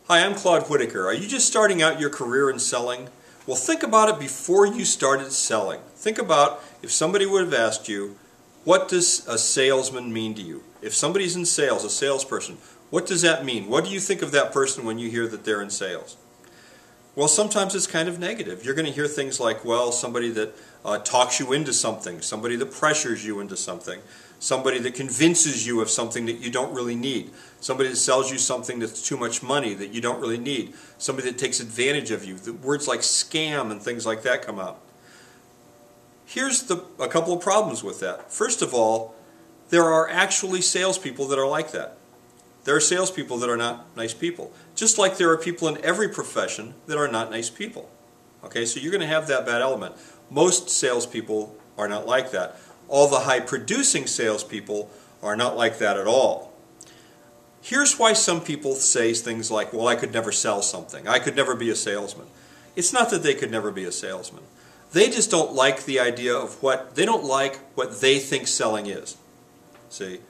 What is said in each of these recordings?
Hi, I'm Claude Whitacre. Are you just starting out your career in selling? Well, think about it before you started selling. Think about if somebody would have asked you, what does a salesman mean to you? If somebody's in sales, a salesperson, what does that mean? What do you think of that person when you hear that they're in sales? Well, sometimes it's kind of negative. You're going to hear things like, well, somebody that talks you into something, somebody that pressures you into something, somebody that convinces you of something that you don't really need, somebody that sells you something that's too much money that you don't really need, somebody that takes advantage of you. The words like scam and things like that come out. Here's a couple of problems with that. First of all, there are actually salespeople that are like that. There are salespeople that are not nice people. Just like there are people in every profession that are not nice people. Okay, so you're going to have that bad element. Most salespeople are not like that. All the high-producing salespeople are not like that at all. Here's why some people say things like, well, I could never sell something. I could never be a salesman. It's not that they could never be a salesman. They just don't like the idea of they don't like what they think selling is. See?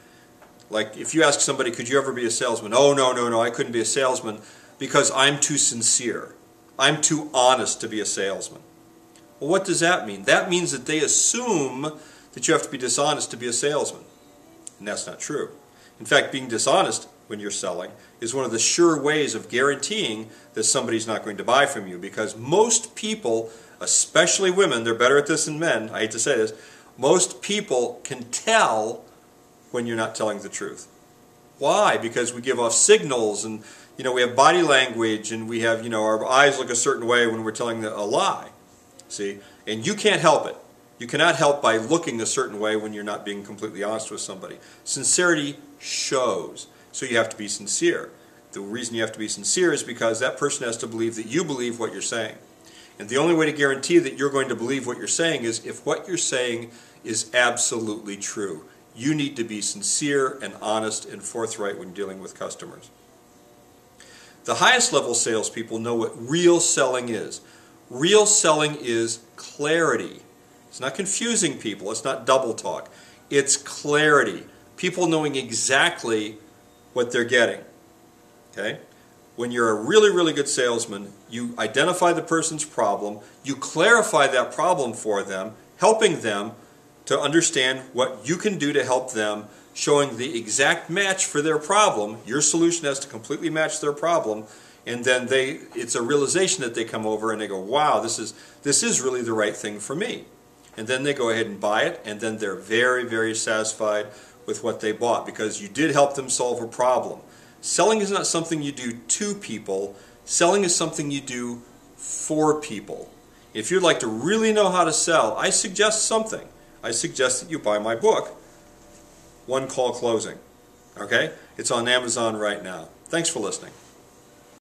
Like if you ask somebody, could you ever be a salesman? Oh, no, I couldn't be a salesman because I'm too sincere. I'm too honest to be a salesman. Well, what does that mean? That means that they assume that you have to be dishonest to be a salesman. And that's not true. In fact, being dishonest when you're selling is one of the sure ways of guaranteeing that somebody's not going to buy from you, because most people, especially women, they're better at this than men, I hate to say this, most people can tell when you're not telling the truth. Why? Because we give off signals, and we have body language, and we have, our eyes look a certain way when we're telling a lie. See? And you can't help it. You cannot help by looking a certain way when you're not being completely honest with somebody. Sincerity shows. So you have to be sincere. The reason you have to be sincere is because that person has to believe that you believe what you're saying. And the only way to guarantee that you're going to believe what you're saying is if what you're saying is absolutely true. You need to be sincere and honest and forthright when dealing with customers. The highest level salespeople know what real selling is. Real selling is clarity. It's not confusing people. It's not double talk. It's clarity. People knowing exactly what they're getting. Okay? When you're a really, really good salesman, you identify the person's problem, you clarify that problem for them, helping them to understand what you can do to help them, showing the exact match for their problem. Your solution has to completely match their problem, and then it's a realization that they come over and they go, wow, this is really the right thing for me. And then they go ahead and buy it, and then they're very, very satisfied with what they bought because you did help them solve a problem. Selling is not something you do to people. Selling is something you do for people. If you'd like to really know how to sell, I suggest something. I suggest that you buy my book, One Call Closing. Okay? It's on Amazon right now. Thanks for listening.